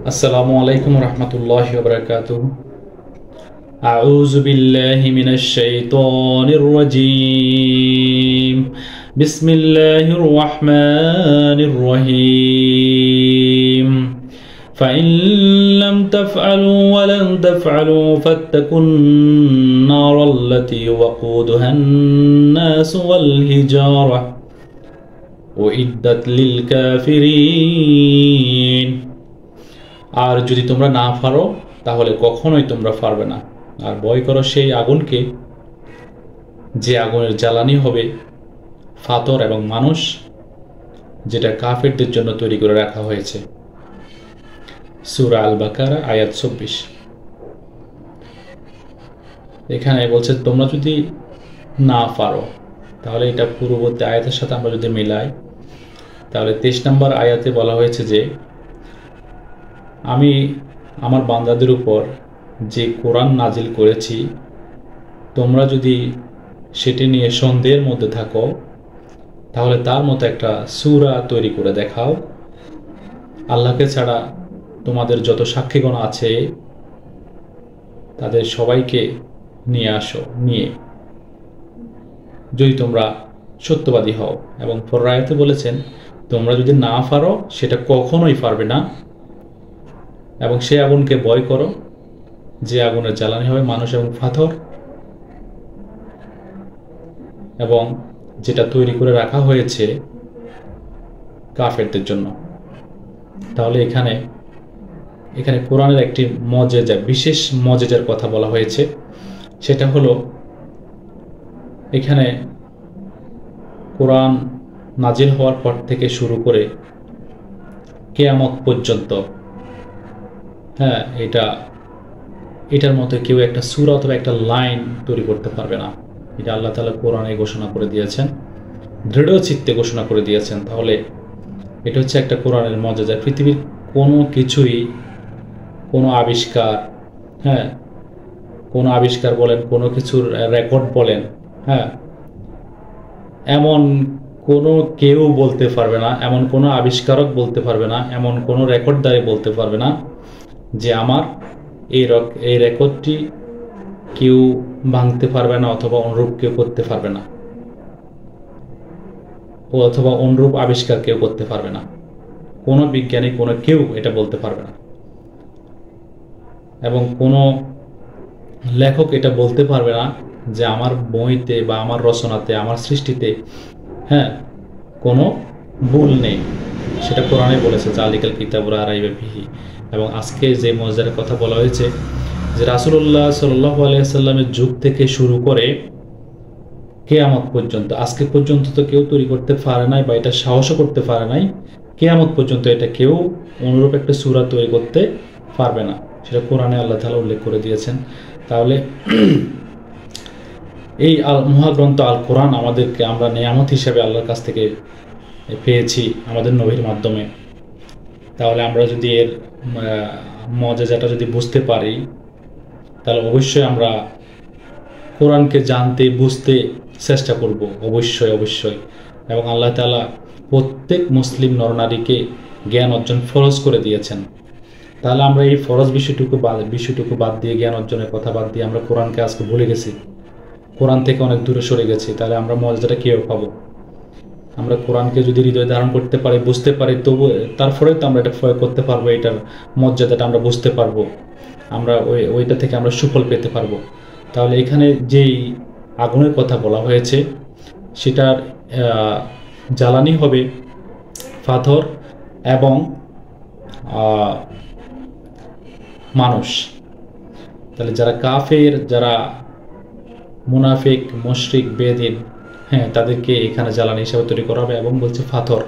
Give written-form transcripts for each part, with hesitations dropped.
আসসালামু আলাইকুম রহমতুল্লাহি ওয়া বারাকাতুহু। আউযু বিল্লাহি মিনাশ শাইতানির রাজীম। বিসমিল্লাহির রহমানির রহিম। فإن لم تفعلوا ولن تفعلوا فاتقوا النار التي وقودها الناس والحجارة أعدت للكافرين। আর যদি তোমরা না পারো তাহলে কখনোই তোমরা পারবে না। আর ভয় করো সেই আগুনকে, যে আগুনের জ্বালানি হবে ফাতর এবং মানুষ, যেটা কাফেরদের জন্য তৈরি করে রাখা হয়েছে। সূরা আল বাকারা আয়াত ২৪। এখানে বলছে তোমরা যদি না পারো, তাহলে এটা পূর্ববর্তী আয়াতের সাথে আমরা যদি মিলাই, তাহলে ২৩ নম্বর আয়াতে বলা হয়েছে যে আমি আমার বান্দাদের উপর যে কোরআন নাজিল করেছি, তোমরা যদি সেটি নিয়ে সন্দেহের মধ্যে থাকো, তাহলে তার মতো একটা সূরা তৈরি করে দেখাও। আল্লাহকে ছাড়া তোমাদের যত সাক্ষীগণ আছে তাদের সবাইকে নিয়ে আসো, নিয়ে যদি তোমরা সত্যবাদী হও। এবং পরের আয়াতে বলেছেন তোমরা যদি না পারো, সেটা কখনোই পারবে না, এবং সে আগুনকে ভয় করো যে আগুনের জ্বালানি হবে মানুষ এবং পাথর, এবং যেটা তৈরি করে রাখা হয়েছে কাফেরদের জন্য। তাহলে এখানে কোরআনের একটি মজেজা, বিশেষ মজেজার কথা বলা হয়েছে। সেটা হলো এখানে কোরআন নাজিল হওয়ার পর থেকে শুরু করে কিয়ামত পর্যন্ত, এটার মতো কেউ একটা সূরা অথবা একটা লাইন তৈরি করতে পারবে না। এটা আল্লাহ তাআলা কোরআনে ঘোষণা করে দিয়েছেন, দৃঢ় চিত্তে ঘোষণা করে দিয়েছেন। তাহলে এটা হচ্ছে একটা কোরআনের মজেজা। পৃথিবীর কোনো কিছুই, কোনো আবিষ্কার, কোনো আবিষ্কার বলেন, কোনো কিছুর রেকর্ড বলেন, এমন কোনো কেউ বলতে পারবে না, এমন কোনো আবিষ্কারক বলতে পারবে না, এমন কোনো রেকর্ডদারি বলতে পারবে না যে আমার এই রেকর্ডটি কেউ ভাঙতে পারবে না, অথবা অনুরূপ কেউ করতে পারবে না, অথবা অনুরূপ আবিষ্কার কেউ করতে পারবে না। কোনো বিজ্ঞানী, কোনো কেউ এটা বলতে পারবে না, এবং কোনো লেখক এটা বলতে পারবে না যে আমার বইতে বা আমার রচনাতে, আমার সৃষ্টিতে কোনো ভুল নেই। সেটা কোরআনে বলেছে, জালিকাল কিতাবুল লা রাইবা ফিহি। এবং আজকে যে মজদারের কথা বলা হয়েছে, যে রাসূলুল্লাহ সাল্লাল্লাহু আলাইহি ওয়াসাল্লামের যুগ থেকে শুরু করে কিয়ামত পর্যন্ত, আজকে পর্যন্ত তো কেউ তৈরি করতে পারে নাই, বা এটা সাহসও করতে পারে নাই। কিয়ামত পর্যন্ত এটা কেউ অনুরূপ একটা সূরা তৈরি করতে পারবে না, সেটা কোরআনে আল্লাহ তাআলা উল্লেখ করে দিয়েছেন। তাহলে এই মহাগ্রন্থ আল কোরআন আমাদেরকে, আমরা নিয়ামত হিসেবে আল্লাহর কাছ থেকে পেয়েছি আমাদের নবীর মাধ্যমে। তাহলে আমরা যদি এর মজাটা যদি বুঝতে পারি, তাহলে অবশ্যই আমরা কোরআনকে জানতে, বুঝতে চেষ্টা করব, অবশ্যই। এবং আল্লাহ তাআলা প্রত্যেক মুসলিম নরনারীকে জ্ঞান অর্জন ফরজ করে দিয়েছেন। তাহলে আমরা এই ফরজ বিষয়টুকু বাদ দিয়ে, জ্ঞান অর্জনের কথা বাদ দিয়ে আমরা কোরআনকে আজকে ভুলে গেছি, কোরআন থেকে অনেক দূরে সরে গেছি। তাহলে আমরা মর্যাদাটা কীভাবে পাবো? আমরা কোরআনকে যদি হৃদয়ে ধারণ করতে পারি, বুঝতে পারি, তবু তারপরে তো আমরা এটা প্রয়োগ করতে পারবো, এটার মর্যাদাটা আমরা বুঝতে পারবো, আমরা ওইটা থেকে আমরা সুফল পেতে পারবো। তাহলে এখানে যেই আগুনের কথা বলা হয়েছে, সেটার জ্বালানি হবে পাথর এবং মানুষ। তাহলে যারা কাফের, যারা মুনাফিক, মুশরিক, বেদিন, তাদেরকে এখানে জ্বালানি হিসাবে তৈরি করা হবে। এবং বলছে পাথর,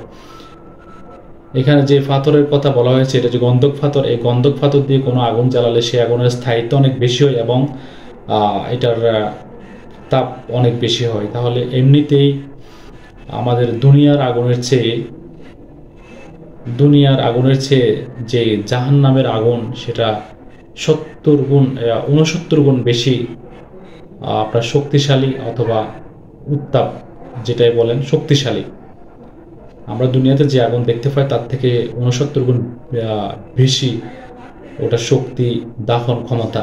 এখানে যে পাথরের কথা বলা হয়েছে এটা যে গন্ধক পাথর, এই গন্ধক পাথর দিয়ে কোনো আগুন জ্বালালে সেই আগুনের স্থায়িত্ব অনেক বেশি হয় এবং এটার তাপ অনেক বেশি হয়। তাহলে এমনিতেই আমাদের দুনিয়ার আগুনের চেয়ে যে জাহান্নামের আগুন, সেটা 69 গুণ বেশি আপনার শক্তিশালী, অথবা উত্তাপ যেটাই বলেন, শক্তিশালী। আমরা দুনিয়াতে যে আগুন দেখতে পাই তার থেকে 69 গুণ বেশি ওটা শক্তি, দাফন ক্ষমতা।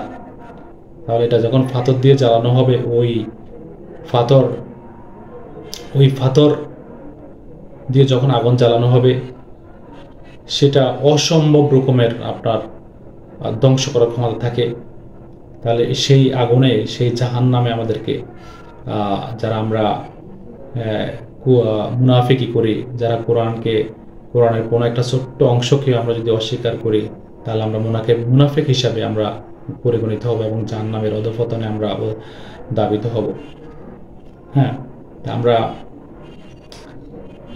তাহলে এটা যখন ফাতর দিয়ে জ্বালানো হবে, ফাতর ওই ফাতর দিয়ে যখন আগুন জ্বালানো হবে, সেটা অসম্ভব রকমের আপনার ধ্বংস করার ক্ষমতা থাকে। তাহলে সেই আগুনে, সেই জাহান্নামে আমাদেরকে যারা আমরা মুনাফিকি করি, যারা কোরআনের কোনো একটা ছোট্ট অংশকে আমরা যদি অস্বীকার করি, তাহলে আমরা মুনাফিক হিসাবে আমরা পরিগণিত হব এবং জাহান্নামের অধঃপতনে আমরা দাবিত হব। হ্যাঁ, আমরা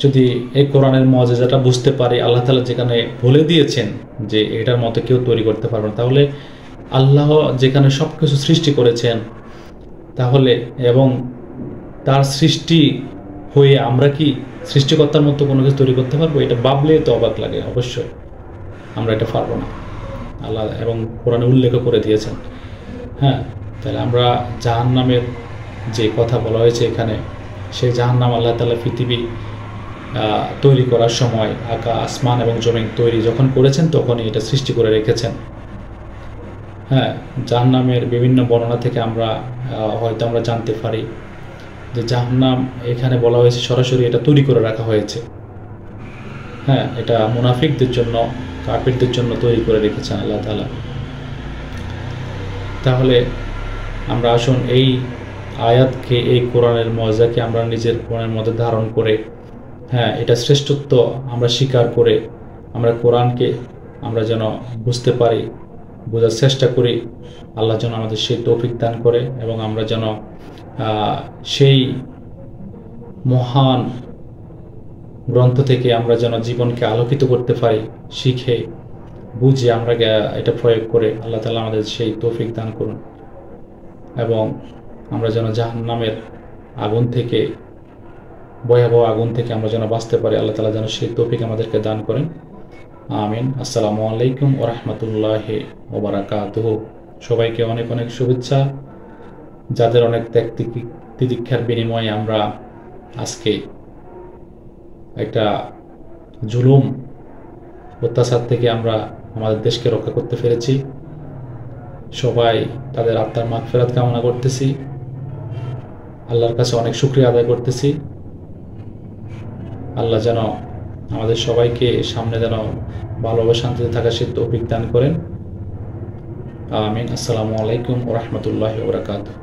যদি এই কোরআনের মজেজাটা বুঝতে পারি, আল্লাহ তাআলা যেখানে বলে দিয়েছেন যে এটার মতো কেউ তৈরি করতে পারবে না, তাহলে আল্লাহ যেখানে সব কিছু সৃষ্টি করেছেন, তাহলে এবং তার সৃষ্টি হয়ে আমরা কি সৃষ্টিকর্তার মতো কোনো কিছু তৈরি করতে পারবো? এটা ভাবলেই তো অবাক লাগে। অবশ্যই আমরা এটা পারবো না। আল্লাহ এবং কোরআনে উল্লেখ করে দিয়েছেন। হ্যাঁ, তাহলে আমরা জাহান্নামের যে কথা বলা হয়েছে এখানে, সেই জাহান্নাম আল্লাহ তাআলা পৃথিবী তৈরি করার সময়, আসমান এবং জমিন তৈরি যখন করেছেন, তখনই এটা সৃষ্টি করে রেখেছেন। হ্যাঁ, জাহান্নামের বিভিন্ন বর্ণনা থেকে আমরা হয়তো জানতে পারি যে জাহান্নাম এখানে বলা হয়েছে সরাসরি এটা তৈরি করে রাখা হয়েছে। হ্যাঁ, এটা মুনাফিকদের জন্য, কাফিরদের জন্য তৈরি করে রেখেছেন আল্লাহ তাআলা। তাহলে আমরা আসুন এই আয়াতকে, এই কোরআনের মজাকে আমরা নিজের কোরআনের মধ্যে ধারণ করে, হ্যাঁ, এটা শ্রেষ্ঠত্ব আমরা স্বীকার করে, আমরা কোরআনকে আমরা যেন বুঝতে পারি, বোঝার চেষ্টা করি। আল্লাহ যেন আমাদের সেই তৌফিক দান করে এবং আমরা যেন সেই মহান গ্রন্থ থেকে আমরা যেন জীবনকে আলোকিত করতে পারি, শিখে বুঝে আমরা এটা প্রয়োগ করে। আল্লাহ তাআলা আমাদের সেই তৌফিক দান করুন এবং আমরা যেন জাহান্নামের আগুন থেকে, ভয়াবহ আগুন থেকে আমরা যেন বাঁচতে পারি। আল্লাহ তাআলা যেন সেই তৌফিক আমাদেরকে দান করেন। আমিন। আসসালামু আলাইকুম ওয়া রাহমাতুল্লাহি ওয়া বারাকাতুহু। সবাইকে অনেক অনেক শুভেচ্ছা, যাদের অনেক ত্যাগ তিতিক্ষার বিনিময়ে আমরা আজকে একটা জুলুম, অত্যাচার থেকে আমরা আমাদের দেশকে রক্ষা করতে পেরেছি। সবাই তাদের আত্মার মাগফিরাত কামনা করতেছি, আল্লাহর কাছে অনেক শুকরিয়া আদায় করতেছি। আল্লাহ যেন আমাদের সবাইকে সামনে যেন ভালোভাবে শান্তিতে থাকার সেই তৌফিক দান করেন। আমিন। আসসালামু আলাইকুম ওয়া রাহমাতুল্লাহি ওয়া বারাকাতুহু।